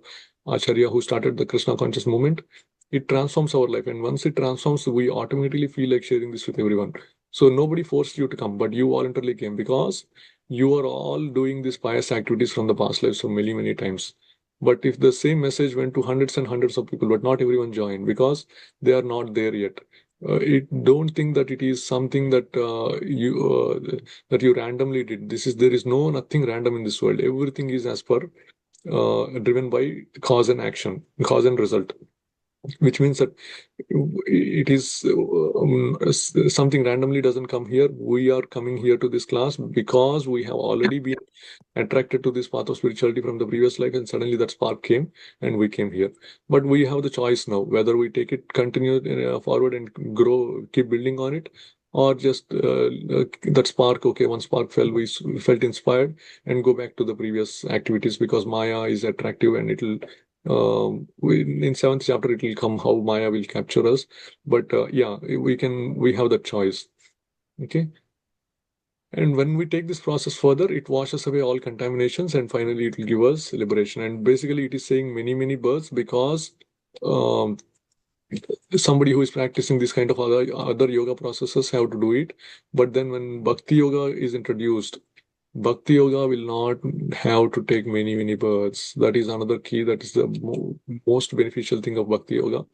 Acharya who started the Krishna conscious movement, it transforms our life. And once it transforms, we automatically feel like sharing this with everyone. So nobody forced you to come, but you voluntarily came because you are all doing these pious activities from the past lives so many, many times. But if the same message went to hundreds and hundreds of people, but not everyone joined because they are not there yet. Don't think that it is something that that you randomly did. There is nothing random in this world. Everything is as per driven by cause and action, cause and result. which means that it is something randomly doesn't come here. We are coming here to this class because we have already been attracted to this path of spirituality from the previous life, and suddenly that spark came and we came here. But we have the choice now whether we take it, continue forward and grow, keep building on it, or just that spark, okay, one spark fell, we felt inspired and go back to the previous activities because Maya is attractive and it'll in seventh chapter it will come how Maya will capture us. But yeah, we have that choice. Okay. And when we take this process further, it washes away all contaminations and finally it will give us liberation. And basically, it is saying many, many births because um, somebody who is practicing this kind of other yoga processes have to do it. But then when Bhakti Yoga is introduced, Bhakti Yoga will not have to take many, many births. That is another key. That is the most beneficial thing of Bhakti Yoga.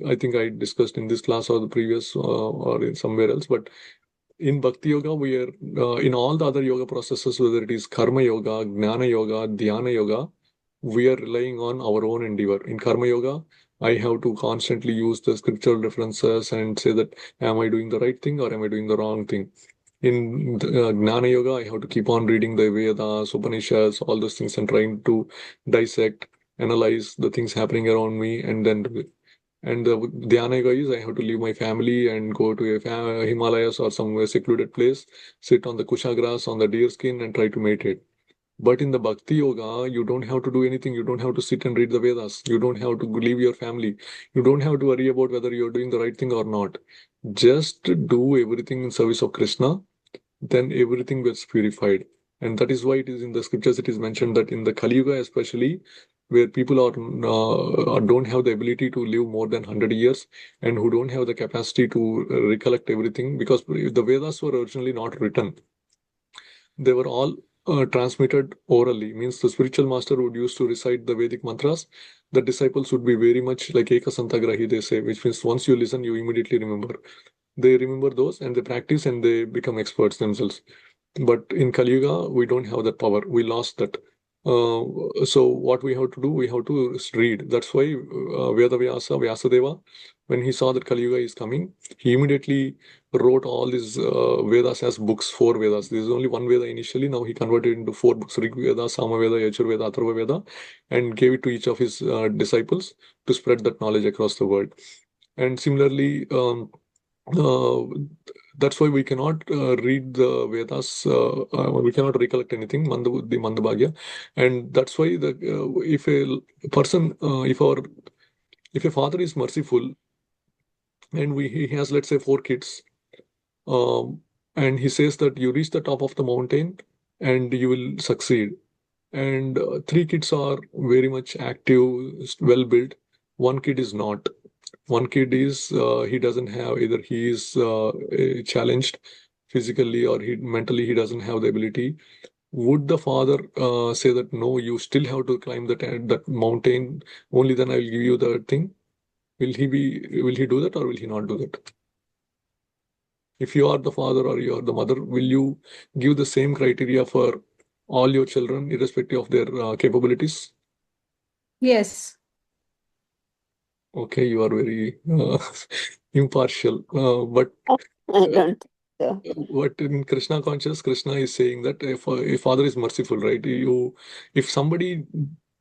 I think I discussed in this class or the previous or in somewhere else. But in Bhakti Yoga, we are in all the other yoga processes, whether it is Karma Yoga, Jnana Yoga, Dhyana Yoga, we are relying on our own endeavor. In Karma Yoga, I have to constantly use the scriptural references and say that, am I doing the right thing or am I doing the wrong thing? In Jnana Yoga, I have to keep on reading the Vedas, Upanishads, all those things and trying to dissect, analyze the things happening around me, and then do it. And the Dhyana Yoga is I have to leave my family and go to a Himalayas or somewhere secluded place, sit on the kusha grass on the deer skin and try to meditate. But in the Bhakti Yoga, you don't have to do anything. You don't have to sit and read the Vedas. You don't have to leave your family. You don't have to worry about whether you're doing the right thing or not. Just do everything in service of Krishna, then everything gets purified. And that is why it is in the scriptures, it is mentioned that in the Kali Yuga, especially, where people are don't have the ability to live more than 100 years and who don't have the capacity to recollect everything, because the Vedas were originally not written. They were all transmitted orally, means the spiritual master would use to recite the Vedic mantras. The disciples would be very much like Ekasantagrahi, they say, which means once you listen, you immediately remember. They remember those and they practice and they become experts themselves. But in Kali Yuga, we don't have that power. We lost that. So what we have to do, we have to read. That's why Vyasadeva, when he saw that Kali Yuga is coming, he immediately wrote all these Vedas as books, 4 Vedas. There is only one Veda initially. Now he converted into 4 books: Rig Veda, Sama Veda, Yajur Veda, Atharva Veda, and gave it to each of his disciples to spread that knowledge across the world. And similarly, uh, that's why we cannot read the Vedas. We cannot recollect anything, the Mandabhagya, and that's why if a person, if a father is merciful, and he has, let's say, 4 kids, um, and he says that you reach the top of the mountain and you will succeed, and 3 kids are very much active, well built. One kid is not. One kid is he doesn't have, either he is challenged physically or he mentally he doesn't have the ability. Would the father say that no, you still have to climb that mountain, only then I will give you the thing? Will he do that or will he not do that? If you are the father or you are the mother, will you give the same criteria for all your children irrespective of their capabilities? Yes. Okay, you are very impartial. But I don't think so. what in Krishna conscious, Krishna is saying that if a father is merciful, right? If somebody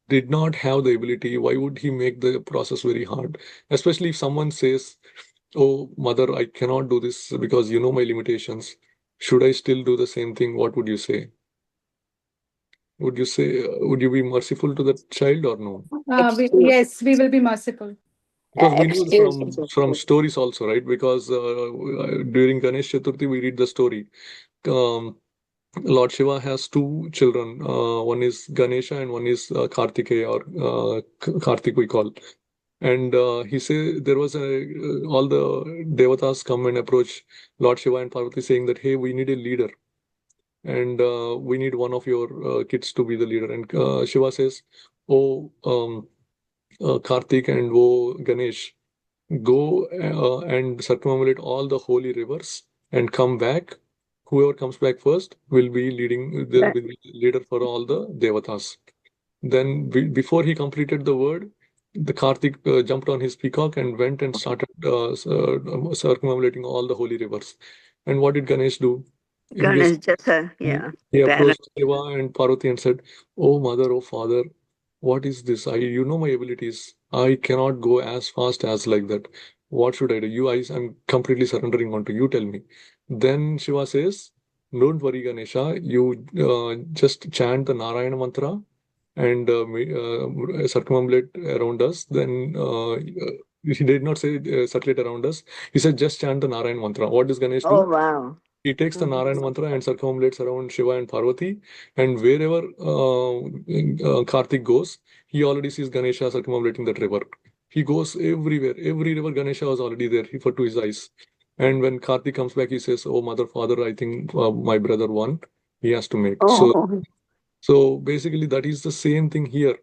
did not have the ability, why would he make the process very hard? Especially if someone says, "Oh, mother, I cannot do this because you know my limitations. Should I still do the same thing?" What would you say? Would you be merciful to that child or no? Excuse, Yes, we will be merciful. Because we know excuse. from stories also, right? Because during Ganesh Chaturthi we read the story. Um, Lord Shiva has 2 children. One is Ganesha and one is Kartikeya, or Kartik we call. And he say there was all the devatas come and approach Lord Shiva and Parvati saying that, hey, we need a leader and we need one of your kids to be the leader. And Shiva says, oh, Kartik and oh, Ganesh, go and circumambulate all the holy rivers and come back. Whoever comes back first will be they'll be the leader for all the devatas. Then before he completed the word, the Karthik jumped on his peacock and went and started circumambulating all the holy rivers. And what did Ganesh do? Ganesh just, He, yeah, he parrot. approached Shiva and Parvati and said, "Oh mother, oh father, what is this? You know my abilities. I cannot go as fast as like that. What should I do? I'm completely surrendering onto you. Tell me." Then Shiva says, "Don't worry, Ganesha. You just chant the Narayana mantra and circumambulate around us." Then he did not say circulate around us. He said just chant the Narayana mantra. What does Ganesh Oh, do? wow. He takes the Mhm. Narayana mantra and circumambulates around Shiva and Parvati, and wherever Karthik goes, he already sees Ganesha circumambulating that river. He goes everywhere. Every river, Ganesha was already there for to his eyes. And when Karthik comes back, he says, "Oh, mother, father, I think my brother won. He has to make." Oh, So basically, that is the same thing here.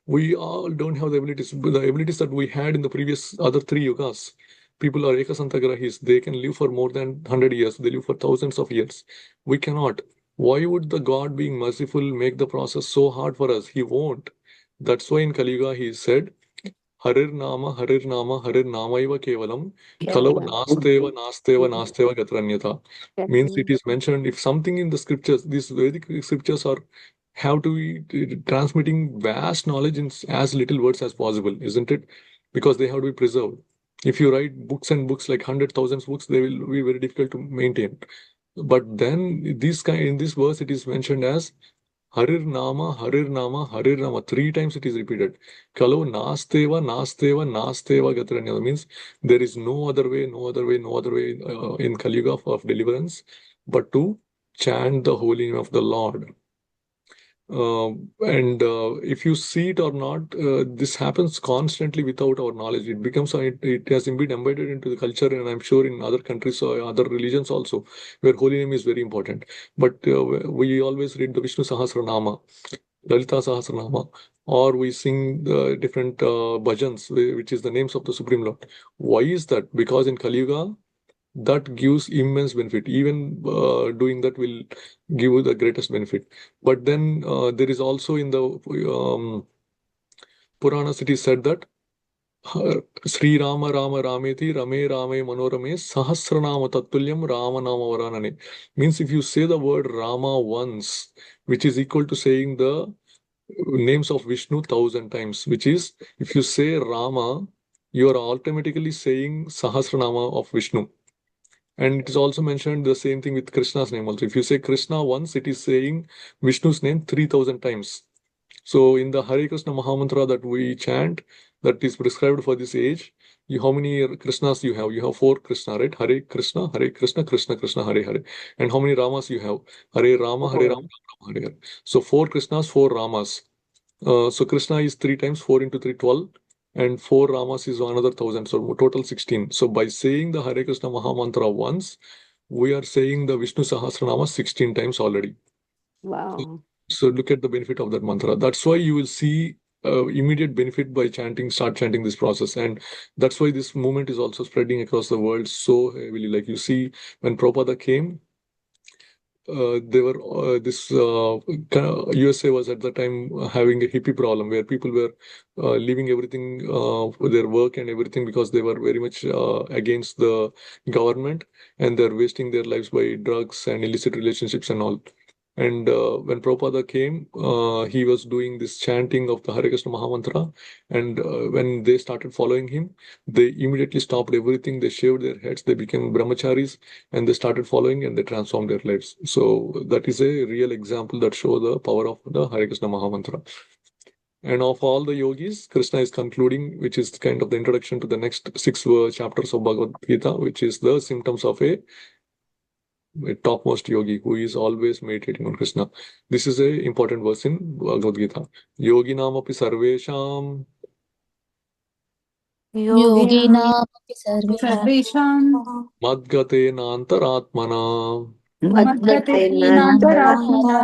We all don't have the abilities that we had in the previous other three yugas. People are ekasantagrahis. They can live for more than 100 years. They live for thousands of years. We cannot. Why would the God being merciful make the process so hard for us? He won't. That's why in Kali Yuga he said, Harir Nama, Harir Namaiva Kevalam, Kalau Kevalam. Nasteva Gatranyata. Means it is mentioned, if something in the scriptures, these Vedic scriptures are have to be transmitting vast knowledge in as little words as possible, isn't it? Because they have to be preserved. If you write books and books, like hundred thousands books, they will be very difficult to maintain. But then in this verse, it is mentioned as Harir Nama, Harir Nama, Harir Nama. Three times it is repeated. Kalo Nasteva Gatranya. Means there is no other way, no other way, no other way in Kali Yuga of deliverance but to chant the holy name of the Lord. And if you see it or not, this happens constantly without our knowledge. It becomes it has been embedded into the culture, and I'm sure in other countries or other religions also, where holy name is very important. But we always read the Vishnu Sahasranama, Lalita Sahasranama, or we sing the different bhajans, which is the names of the Supreme Lord. Why is that? Because in Kali Yuga, that gives immense benefit. Even doing that will give you the greatest benefit. But then there is also in the Puranas, it is said that Sri Rama Rama Rameti Rame Rame Manorame Sahasranama Tatulyam Rama Nama Varanane. Means if you say the word Rama once, which is equal to saying the names of Vishnu 1,000 times, which is if you say Rama, you are automatically saying Sahasranama of Vishnu. And it is also mentioned the same thing with Krishna's name also. If you say Krishna once, it is saying Vishnu's name 3,000 times. So in the Hare Krishna Mahamantra that we chant, that is prescribed for this age, how many Krishnas you have? You have 4 Krishna, right? Hare Krishna, Krishna Krishna, Hare Hare. And how many Ramas you have? Hare Rama, Hare Rama, Rama Hare Hare. So 4 Krishnas, 4 Ramas. So Krishna is 3 times 4 into 3, 12, and 4 Ramas is another 1,000, so total 16. So by saying the Hare Krishna Mahamantra once, we are saying the Vishnu Sahasranama 16 times already. wow. So look at the benefit of that mantra. That's why you will see immediate benefit by start chanting this process. And that's why this movement is also spreading across the world so heavily. Like you see, when Prabhupada came, they were USA was at the time having a hippie problem where people were leaving everything their work and everything because they were very much against the government, and they're wasting their lives by drugs and illicit relationships and all. And when Prabhupada came, he was doing this chanting of the Hare Krishna Mahamantra. And when they started following him, they immediately stopped everything. They shaved their heads. They became brahmacharis, and they started following, and they transformed their lives. So that is a real example that show the power of the Hare Krishna Mahamantra. And of all the yogis, Krishna is concluding, which is kind of the introduction to the next 6 chapters of Bhagavad-gita, which is the symptoms of a topmost yogi who is always meditating on Krishna. This is a important verse in Bhagavad Gita. Yogi namapi sarvesham योगिनामपि सर्वेषां सर्वेषां madgate nantaratmana मद्गतेनान्तरात्मना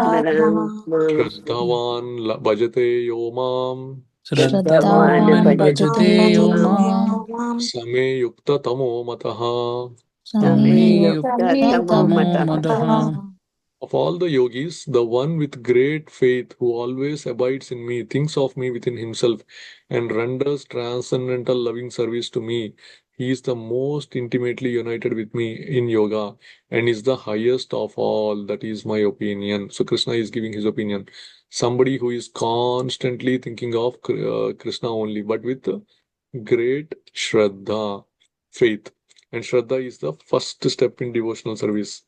shraddhavan bhajate yomam Shraddhavan श्रद्धावान् भजते bhajate यो yomam माम् same yukta tamo mataha. समे Same युक्ततमो yukta tamo तमेव mataha. मतः Of all the yogis, the one with great faith who always abides in me, thinks of me within himself, and renders transcendental loving service to me, he is the most intimately united with me in yoga and is the highest of all. That is my opinion. So Krishna is giving his opinion. Somebody who is constantly thinking of Krishna only, but with great Shraddha, faith. And Shraddha is the first step in devotional service.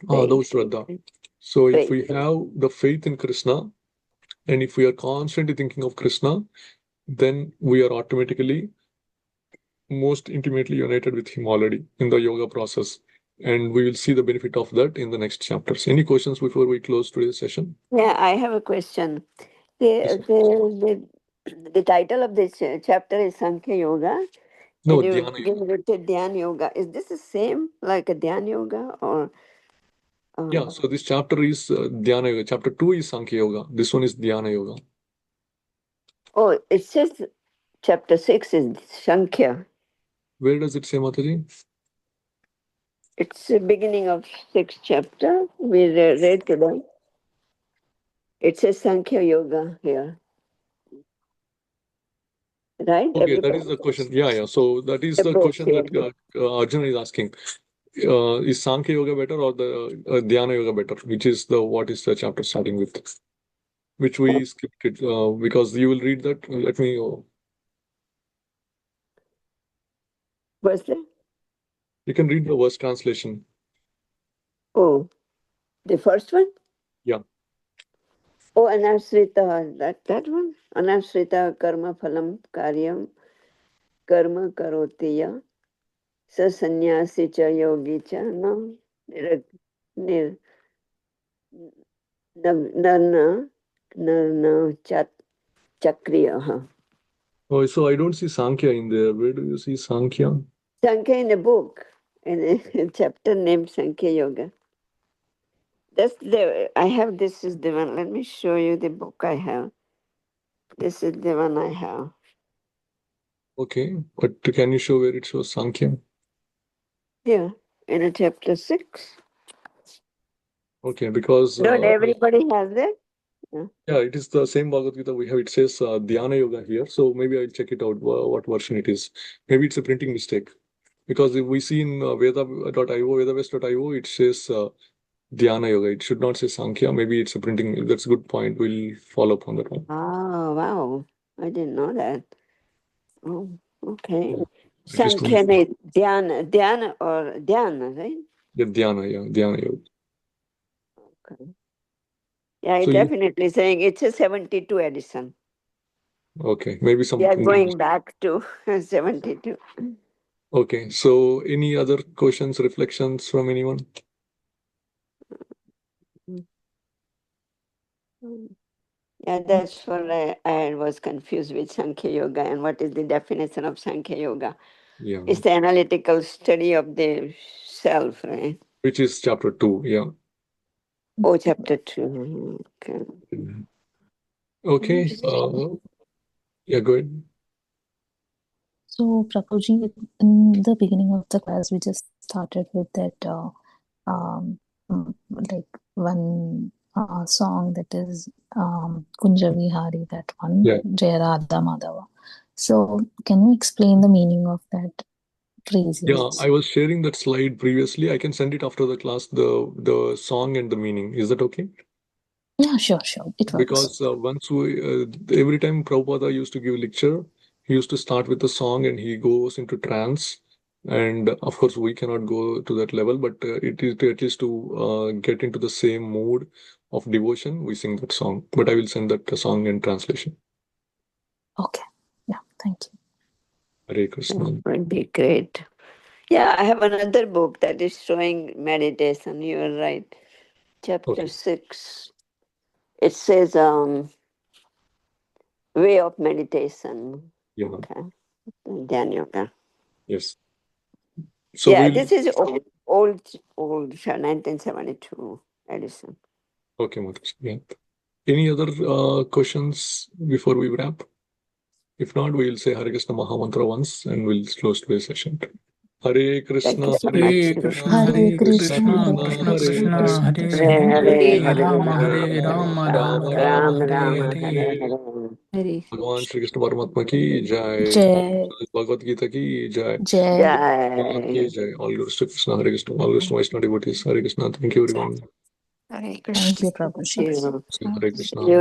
Those Shraddha. So if Faith. we have the faith in Krishna and if we are constantly thinking of Krishna, then we are automatically most intimately united with him already in the yoga process. And we will see the benefit of that in the next chapters. Any questions before we close today's session? Yeah, I have a question. Yes, The, sir. the title of this chapter is Sankhya Yoga, No, and you Dhyana give Yoga. it Dhyan Yoga. Is this the same like a Dhyan Yoga or? Yeah, so this chapter is Dhyana Yoga. Chapter 2 is Sankhya Yoga. This one is Dhyana Yoga. Oh, it says chapter 6 is Sankhya. Where does it say, Mataji? It's the beginning of 6th chapter. We read today. It says Sankhya Yoga here. Right? Okay, that Everybody? is the question. Yeah. So that is The the book question here. that Arjuna is asking. Is Sankhya Yoga better or the Dhyana Yoga better? Which is what is the chapter starting with? Which we skipped it because you will read that. Let me. Was there? You can read the verse translation. Oh, the first one? Yeah. Oh, Anasrita, that one? Anasrita karma phalam karyam karma karotiya sa sannyasi cha yogi cha no nir, nir, narna narna chat chakriya. Oh, so I don't see Sankhya in there. Where do you see Sankhya? Sankhya in the book, in a chapter named Sankhya Yoga. I have, this is the one. Let me show you the book I have. This is the one I have. Okay, but can you show where it shows Sankhya? Here, in a chapter 6. Okay, because Not everybody has it. Yeah. yeah, it is the same Bhagavad-gita we have. It says Dhyana Yoga here. So maybe I'll check it out what version it is. Maybe it's a printing mistake. Because if we see in Veda.io, Vedavest.io, it says Dhyana Yoga. It should not say Sankhya. Maybe it's a printing. That's a good point. We'll follow up on that one. Oh, wow. I didn't know that. Oh, okay. At least Sankhya is Dhyana or Dhyana, right? Dhyana Yoga. Okay. Yeah, So it's you, definitely saying it's a 72 edition. okay, maybe We some are printing going mistake. back to 72. Okay, so any other questions, reflections from anyone? Yeah, that's what I was confused with Sankhya Yoga and what is the definition of Sankhya Yoga. Yeah, It's the analytical study of the self, right? which is chapter 2. Yeah. Oh, chapter 2. Okay. Okay. Yeah, go ahead. So, Prabhuji, in the beginning of the class, we just started with that, like one song that is Kunja Vihari, that one, Yeah. Jaya Radha Madhava. So, can you explain the meaning of that phrase? Yeah, I was sharing that slide previously. I can send it after the class, the song and the meaning. Is that okay? Yeah, sure, it works. Because once every time Prabhupada used to give lecture, he used to start with a song and he goes into trance. And of course, we cannot go to that level, but it is to at least to get into the same mood of devotion, we sing that song. But I will send that song in translation. Okay, yeah, thank you. Hare That Krishna. would be great. Yeah, I have another book that is showing meditation. You are right. Chapter Okay. 6. It says way of meditation. Yeah. Okay. Dhyan Yoga. Yes. So Yeah, we'll. this is old 1972 edition. Okay, Mataji. Yeah. Any other questions before we wrap? If not, we'll say Hare Krishna Mahamantra once and we'll close today's session. Hare Krishna, Thank you so Hare much. Hare Krishna, Krishna, Hare Hare Krishna, Krishna, Krishna, Hare Krishna, Krishna Krishna, Hare Krishna, Krishna Hare, Krishna, Hare Hare Hare Hare, Hare Hare, Rama Hare Hare Hare Rama, Rama Rama Rama, Rama, Ram Hare Ram Hare Hare Hare. Hare. Hare. Hare भगवान श्री कृष्ण परमात्मा की जय। Jai, Bhagavad Gita की जय। Jai. भगवान की Jai. जय। All glories to Krishna, Hare Krishna, all glories to Vaishnava devotees, Hare Krishna. Thank you everyone. Hare Thank Krishna. you, Prabhuji. See you. Hare See Krishna. you